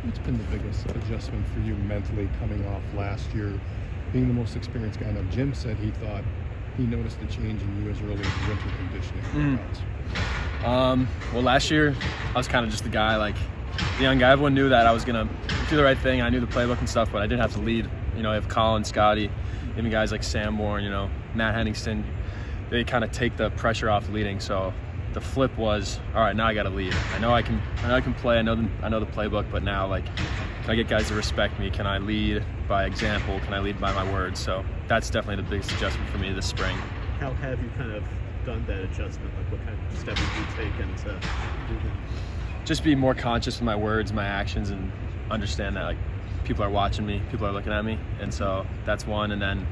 What's been the biggest adjustment for you mentally coming off last year, being the most experienced guy? Now, Jim said he thought he noticed a change in you as early as winter conditioning workouts. Well, last year I was kind of just the guy, like the young guy. Everyone knew that I was gonna do the right thing. I knew the playbook and stuff, but I didn't have to lead. You know, I have Colin, Scotty, even guys like Sanborn, you know, Matt Henningston. They kind of take the pressure off leading. So the flip was, all right, now I got to lead. I know I can play. I know the playbook, but now, like, can I get guys to respect me? Can I lead by example? Can I lead by my words? So that's definitely the biggest adjustment for me this spring. How have you kind of done that adjustment? Like, what kind of steps have you taken to do that? Just be more conscious of my words, my actions, and understand that, like, people are watching me, people are looking at me, and so that's one. And then,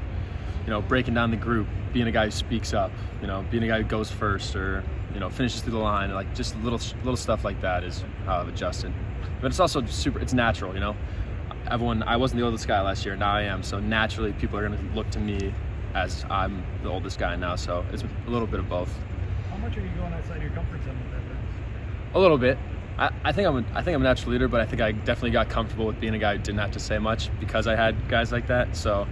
you know, breaking down the group, being a guy who speaks up, you know, being a guy who goes first, or, you know, finishes through the line, like just little stuff like that is how I've adjusted. But it's also it's natural, you know. I wasn't the oldest guy last year, now I am, so naturally people are going to look to me as I'm the oldest guy now, so it's a little bit of both. How much are you going outside your comfort zone with that then? A little bit. I think I'm a natural leader, but I think I definitely got comfortable with being a guy who didn't have to say much because I had guys like that. So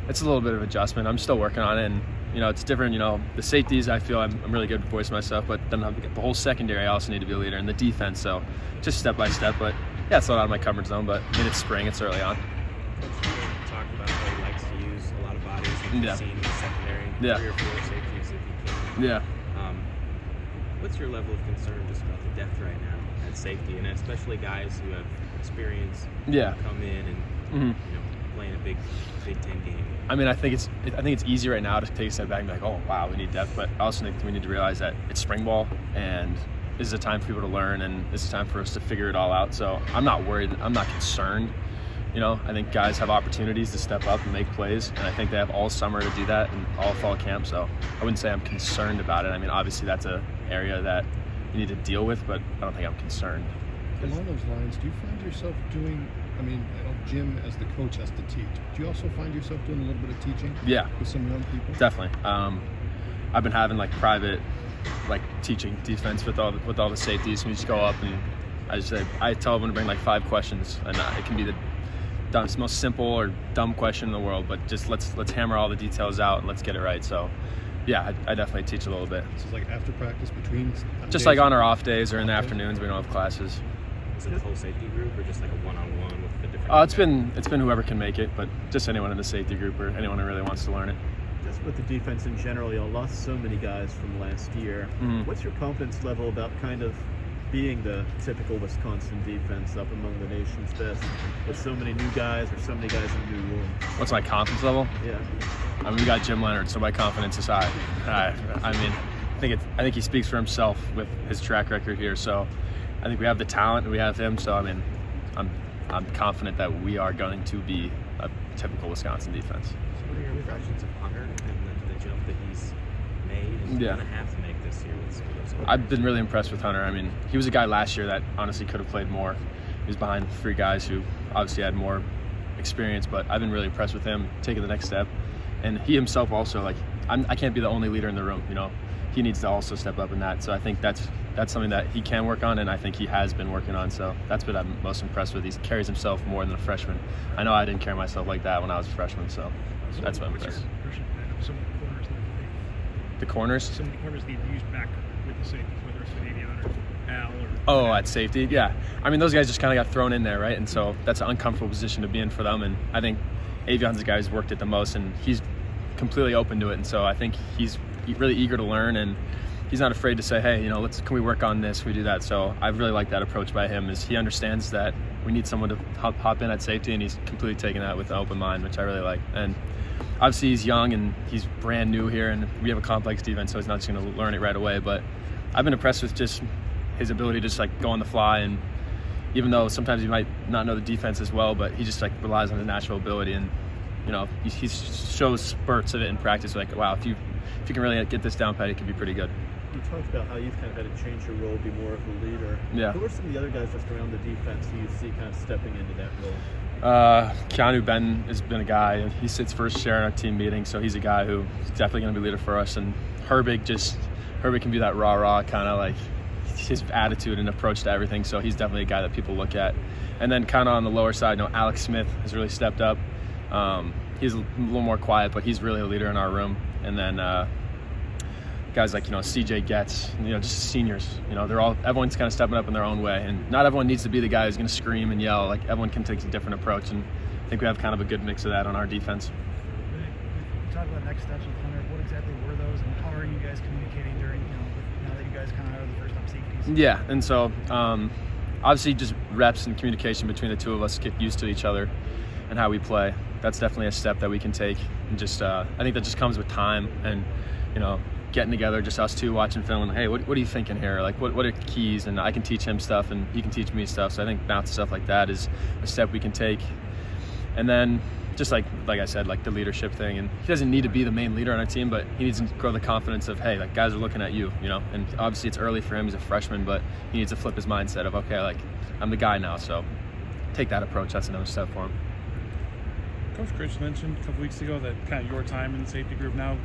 it's a little bit of adjustment. I'm still working on it, and you know, it's different. You know, the safeties, I feel I'm really good at voicing myself, but then the whole secondary, I also need to be a leader, and the defense. So just step by step. But yeah, it's not out of my comfort zone. But I mean, it's spring, it's early on. Coach talked about how he likes to use a lot of bodies in the scene in the secondary, 3 or 4 safeties if he can. Yeah. What's your level of concern just about the depth right now at safety, and especially guys who have experience come in and you know, playing a Big Ten game? I mean, I think it's easy right now to take a step back and be like, oh wow, we need depth, but I also think we need to realize that it's spring ball, and this is a time for people to learn, and this is a time for us to figure it all out. So I'm not worried. I'm not concerned. You know, I think guys have opportunities to step up and make plays, and I think they have all summer to do that and all fall camp. So I wouldn't say I'm concerned about it. I mean, obviously that's an area that you need to deal with, but I don't think I'm concerned. Along those lines, do you find yourself doing, I mean, I know Jim as the coach has to teach. Do you also find yourself doing a little bit of teaching? Yeah. With some young people? Definitely. I've been having like private, like teaching defense with all the safeties. We just go up and I tell everyone to bring like 5 questions, and it can be the most simple or dumb question in the world, but just let's hammer all the details out and let's get it right. So yeah, I definitely teach a little bit. So it's like after practice, between just like on our off days or in the afternoons, we don't have classes. Is it a full safety group or just like a one-on-one with the different it's been whoever can make it, but just anyone in the safety group or anyone who really wants to learn it. Just with the defense in general, you lost so many guys from last year. What's your confidence level about kind of being the typical Wisconsin defense up among the nation's best with so many new guys or so many guys in new rooms? What's my confidence level? Yeah. I mean, we got Jim Leonard, so my confidence is high. I mean, I think he speaks for himself with his track record here. So I think we have the talent and we have him. So I mean, I'm confident that we are going to be a typical Wisconsin defense. So what are your impressions of Hunter and the jump that he's made and going to have to make this year with some of those other I've been really impressed with Hunter. I mean, he was a guy last year that honestly could have played more. He was behind 3 guys who obviously had more experience, but I've been really impressed with him taking the next step. And he himself also, like, I can't be the only leader in the room, you know. He needs to also step up in that. So I think that's something that he can work on, and I think he has been working on. So that's what I'm most impressed with. He carries himself more than a freshman. I know I didn't carry myself like that when I was a freshman, so that's what I'm impressed. Some of the corners The corners? Some of the corners need to use back with the safeties, whether it's Davion or Al or... Oh, at safety? Yeah. I mean, those guys just kind of got thrown in there, right? And so that's an uncomfortable position to be in for them. And I think Avion's the guy who's worked it the most, and he's completely open to it. And so I think he's really eager to learn, and he's not afraid to say, hey, you know, can we work on this? Can we do that? So I really like that approach by him, is he understands that we need someone to hop in at safety, and he's completely taking that with an open mind, which I really like. And obviously he's young and he's brand new here, and we have a complex defense, so he's not just going to learn it right away. But I've been impressed with just his ability to just like go on the fly, and even though sometimes he might not know the defense as well, but he just like relies on his natural ability, and you know, he shows spurts of it in practice. Like, wow, if you can really get this down pat, it can be pretty good. You talked about how you've kind of had to change your role, be more of a leader. Yeah. Who are some of the other guys just around the defense who you see kind of stepping into that role? Keanu Benton has been a guy. He sits first chair in our team meeting, so he's a guy who's definitely going to be leader for us. And Herbig can be that rah-rah kind of like his attitude and approach to everything. So he's definitely a guy that people look at. And then kind of on the lower side, Alex Smith has really stepped up. He's a little more quiet, but he's really a leader in our room. And then guys like CJ Getz, just seniors. Everyone's kind of stepping up in their own way, and not everyone needs to be the guy who's going to scream and yell. Like, everyone can take a different approach, and I think we have kind of a good mix of that on our defense. You talk about next steps with Hunter. What exactly were those, and how are you guys communicating during now that you guys kind of are the first-time safeties? Yeah, and so obviously just reps and communication between the two of us, get used to each other and how we play. That's definitely a step that we can take, and just I think that just comes with time and getting together, just us two watching film, and hey, what are you thinking here? Like, what are keys? And I can teach him stuff, and he can teach me stuff. So I think bounce stuff like that is a step we can take. And then just like I said, like the leadership thing, and he doesn't need to be the main leader on our team, but he needs to grow the confidence of, hey, like, guys are looking at you, and obviously it's early for him, he's a freshman, but he needs to flip his mindset of, okay, like, I'm the guy now, so take that approach. That's another step for him. Coach Chris mentioned a couple weeks ago that kind of your time in the safety group now